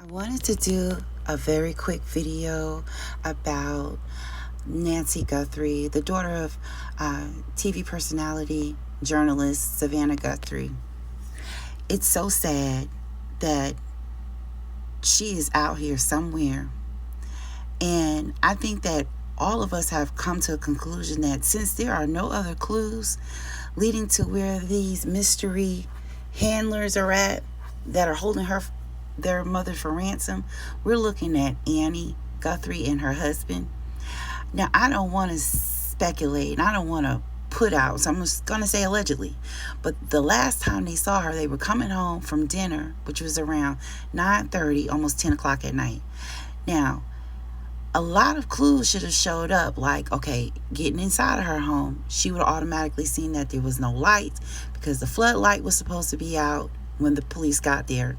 I wanted to do a very quick video about Nancy Guthrie, the daughter of TV personality, journalist Savannah Guthrie. It's so sad that she is out here somewhere. And I think that all of us have come to a conclusion that since there are no other clues leading to where these mystery handlers are at that are holding their mother for ransom, we're looking at Annie Guthrie and her husband. Now, I don't want to speculate. I don't want to put out, so I'm just going to say allegedly. But the last time they saw her, they were coming home from dinner, which was around 9:30, almost 10 o'clock at night. Now, a lot of clues should have showed up, like, okay, getting inside of her home, she would have automatically seen that there was no light because the floodlight was supposed to be out when the police got there.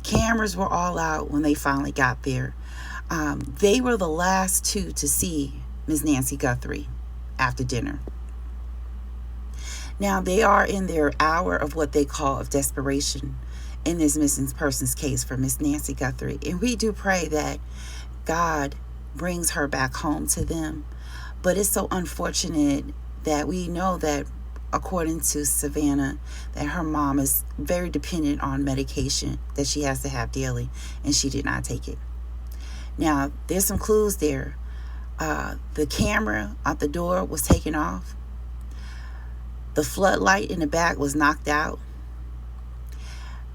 Cameras were all out when they finally got there. They were the last two to see Miss Nancy Guthrie after dinner. Now, they are in their hour of what they call of desperation in this missing persons case for Miss Nancy Guthrie. And we do pray that God brings her back home to them. But it's so unfortunate that we know that, according to Savannah, that her mom is very dependent on medication that she has to have daily, and she did not take it. Now, there's some clues there. The camera out the door was taken off. The floodlight in the back was knocked out.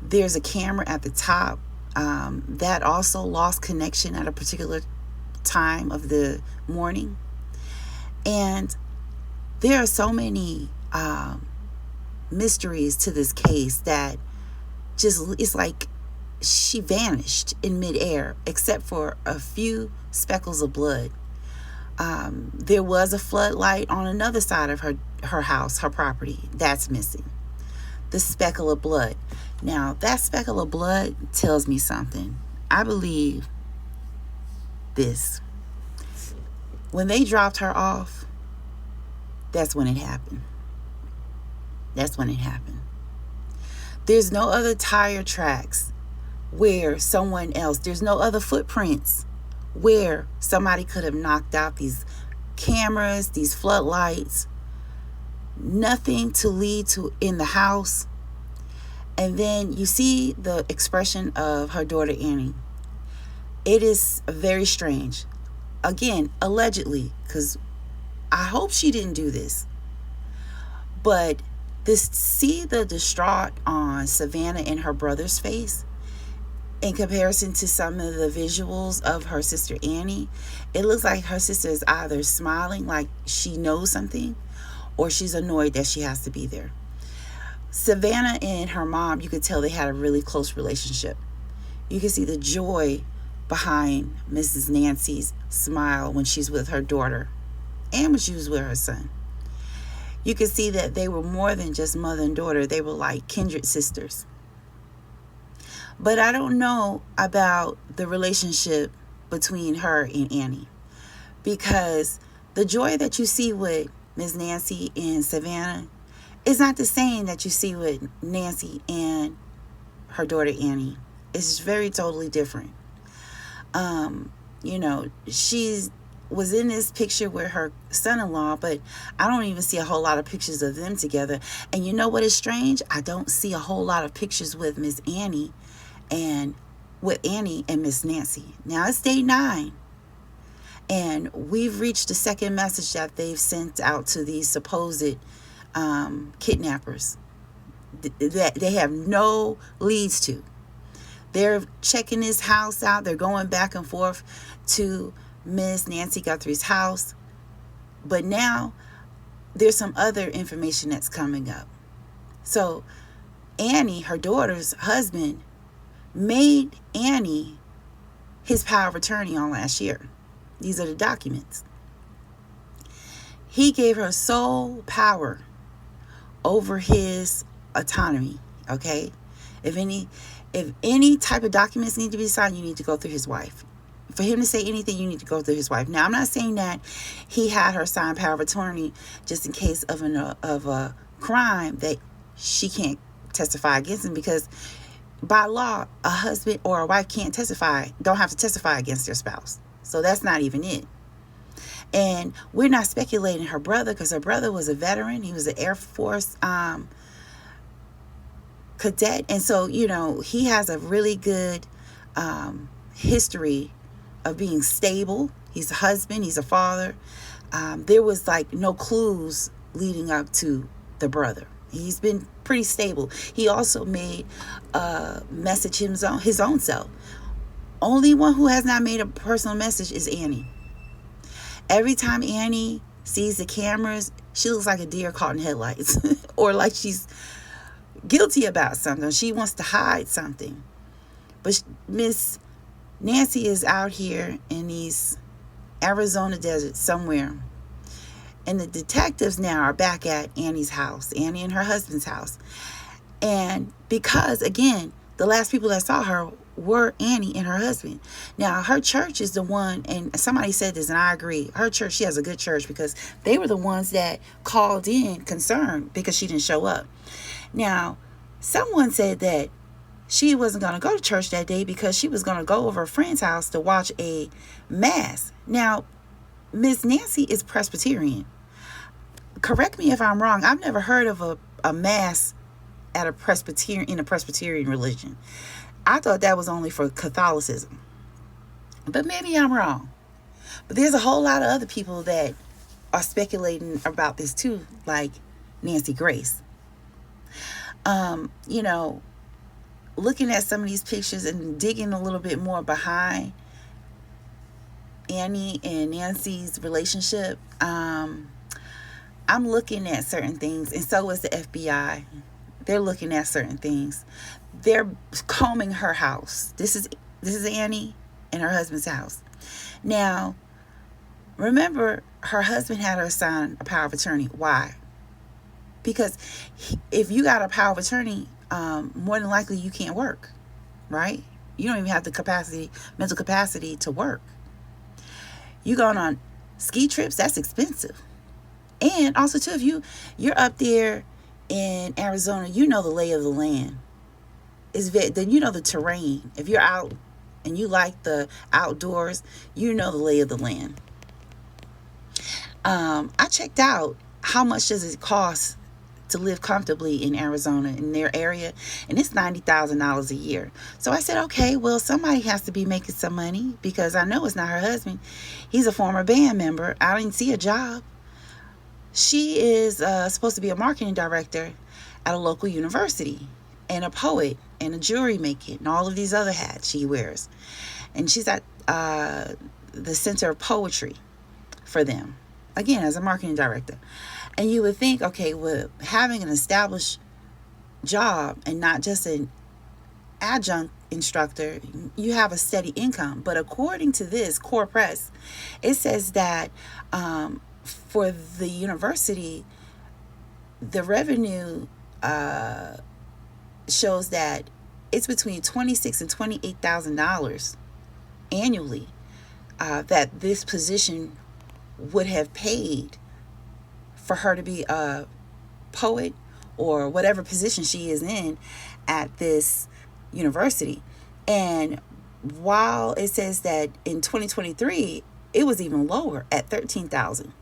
There's a camera at the top that also lost connection at a particular time of the morning. And there are so many mysteries to this case that just, it's like she vanished in midair, except for a few speckles of blood. There was a floodlight on another side of her house, her property. That's missing. The speckle of blood. Now, that speckle of blood tells me something. I believe this. When they dropped her off, that's when it happened. That's when it happened. There's no other tire tracks where someone else, there's no other footprints where somebody could have knocked out these cameras, these floodlights, nothing to lead to in the house. And then you see the expression of her daughter Annie. It is very strange. Again, allegedly, because I hope she didn't do this. But see the distraught on Savannah and her brother's face in comparison to some of the visuals of her sister Annie. It looks like her sister is either smiling like she knows something, or she's annoyed that she has to be there. Savannah and her mom, you could tell they had a really close relationship. You can see the joy behind Mrs. Nancy's smile when she's with her daughter and when she was with her son. You could see that they were more than just mother and daughter. They were like kindred sisters. But I don't know about the relationship between her and Annie, because the joy that you see with Miss Nancy and Savannah is not the same that you see with Nancy and her daughter Annie. It's very totally different. She was in this picture with her son-in-law, but I don't even see a whole lot of pictures of them together. And you know what is strange? I don't see a whole lot of pictures with Miss Annie and Miss Nancy. Now it's day 9. And we've reached the second message that they've sent out to these supposed kidnappers that they have no leads to. They're checking this house out. They're going back and forth to Miss Nancy Guthrie's house. But now there's some other information that's coming up. So Annie, her daughter's husband, made Annie his power of attorney on last year. These are the documents. He gave her sole power over his autonomy, okay? If any type of documents need to be signed, you need to go through his wife. For him to say anything, you need to go through his wife. Now, I'm not saying that he had her sign power of attorney just in case of a crime that she can't testify against him, because by law, a husband or a wife don't have to testify against their spouse. So that's not even it. And we're not speculating her brother, because her brother was a veteran. He was an Air Force cadet. And so, he has a really good history of being stable. He's a husband, he's a father. There was like no clues leading up to the brother. He's been pretty stable. He also made a message his own self. Only one who has not made a personal message is Annie. Every time Annie sees the cameras, she looks like a deer caught in headlights or like she's guilty about something. She wants to hide something. But Miss Nancy is out here in these Arizona desert somewhere. And the detectives now are back at Annie's house, Annie and her husband's house. And because, again, the last people that saw her were Annie and her husband. Now, her church is the one, and somebody said this, and I agree. Her church, she has a good church, because they were the ones that called in concerned because she didn't show up. Now, someone said that she wasn't going to go to church that day because she was going to go over a friend's house to watch a mass. Now, Miss Nancy is Presbyterian. Correct me if I'm wrong. I've never heard of a mass in a Presbyterian religion. I thought that was only for Catholicism. But maybe I'm wrong. But there's a whole lot of other people that are speculating about this too, like Nancy Grace. Looking at some of these pictures and digging a little bit more behind Annie and Nancy's relationship, I'm looking at certain things, and so is the FBI. They're looking at certain things. They're combing her house. This is Annie and her husband's house. Now, remember, her husband had her sign a power of attorney. Why? Because if you got a power of attorney, more than likely you can't work, right? You don't even have the mental capacity to work. You going on ski trips, that's expensive. And also too, if you're up there in Arizona, you know the lay of the land. Then you know the terrain. If you're out and you like the outdoors, you know the lay of the land. I checked out how much does it cost to live comfortably in Arizona, in their area, and it's $90,000 a year. So I said, okay, well, somebody has to be making some money, because I know it's not her husband. He's a former band member. I didn't see a job. She is supposed to be a marketing director at a local university, and a poet, and a jewelry maker, and all of these other hats she wears. And she's at the Center of Poetry for them, again, as a marketing director. And you would think, okay, well, having an established job and not just an adjunct instructor, you have a steady income. But according to this Core Press, it says that for the university, the revenue shows that it's between $26,000 and $28,000 annually that this position would have paid for her to be a poet or whatever position she is in at this university. And while it says that in 2023 it was even lower at $13,000,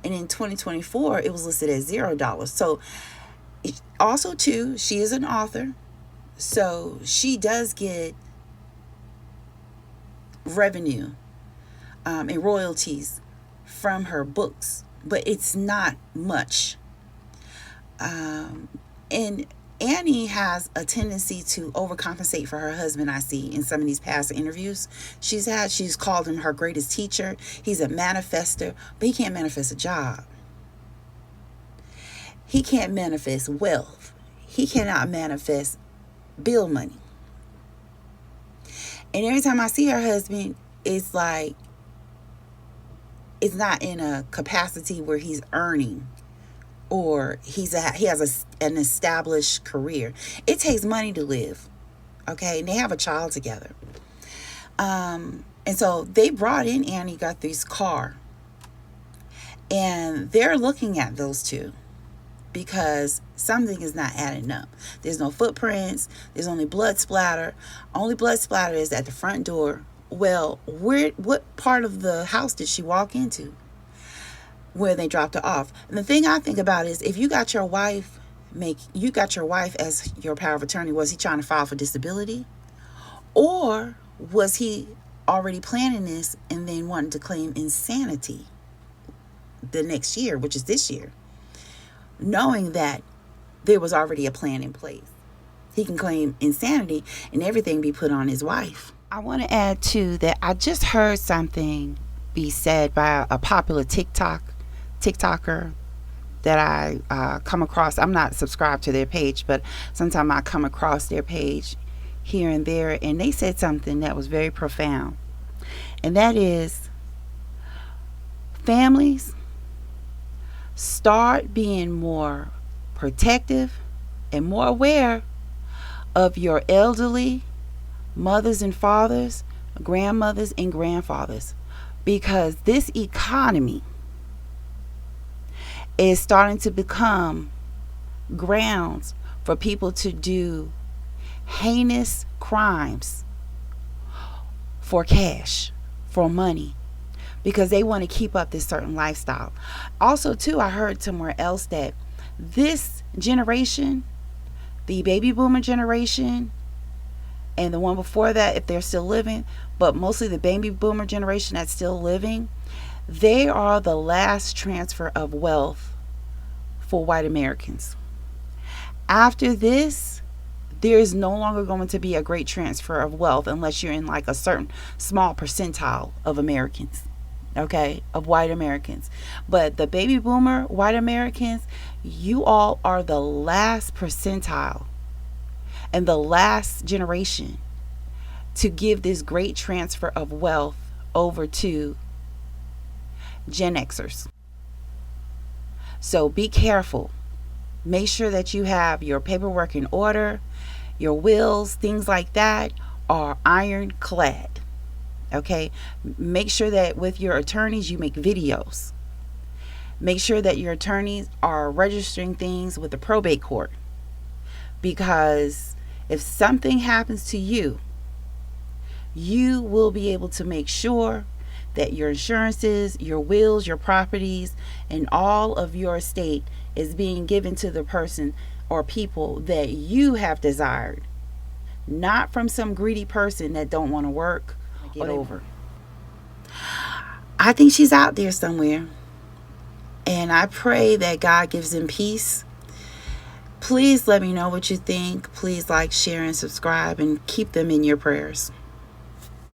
and in 2024 it was listed at $0. So also too, she is an author, so she does get revenue and royalties from her books, but it's not much. And Annie has a tendency to overcompensate for her husband, I see, in some of these past interviews she's called him her greatest teacher. He's a manifester, but he can't manifest a job. He can't manifest wealth. He cannot manifest bill money. And every time I see her husband, it's like it's not in a capacity where he's earning or he has an established career. It takes money to live, okay? And they have a child together. And so they brought in Annie Guthrie's car, and they're looking at those two. because something is not adding up. There's no footprints. There's only blood splatter. Only blood splatter is at the front door. Well, what part of the house did she walk into where they dropped her off? And the thing I think about is, if you got your wife as your power of attorney, was he trying to file for disability? Or was he already planning this and then wanting to claim insanity the next year, which is this year, knowing that there was already a plan in place? He can claim insanity and everything be put on his wife. I want to add too that I just heard something be said by a popular TikToker that I come across. I'm not subscribed to their page, but sometimes I come across their page here and there, and they said something that was very profound, and that is, families, start being more protective and more aware of your elderly mothers and fathers, grandmothers and grandfathers, because this economy is starting to become grounds for people to do heinous crimes for cash, for money, because they want to keep up this certain lifestyle. Also too, I heard somewhere else that this generation, the baby boomer generation, and the one before that, if they're still living, but mostly the baby boomer generation that's still living, they are the last transfer of wealth for white Americans. After this, there is no longer going to be a great transfer of wealth unless you're in like a certain small percentile of Americans, okay, of white Americans. But the baby boomer white Americans, you all are the last percentile and the last generation to give this great transfer of wealth over to Gen Xers. So be careful. Make sure that you have your paperwork in order. Your wills, things like that, are ironclad. Okay? Make sure that with your attorneys you make videos. Make sure that your attorneys are registering things with the probate court. Because if something happens to you, you will be able to make sure that your insurances, your wills, your properties, and all of your estate is being given to the person or people that you have desired, not from some greedy person that don't want to work or get over. I think she's out there somewhere, and I pray that God gives him peace. Please let me know what you think. Please like, share, and subscribe, and keep them in your prayers.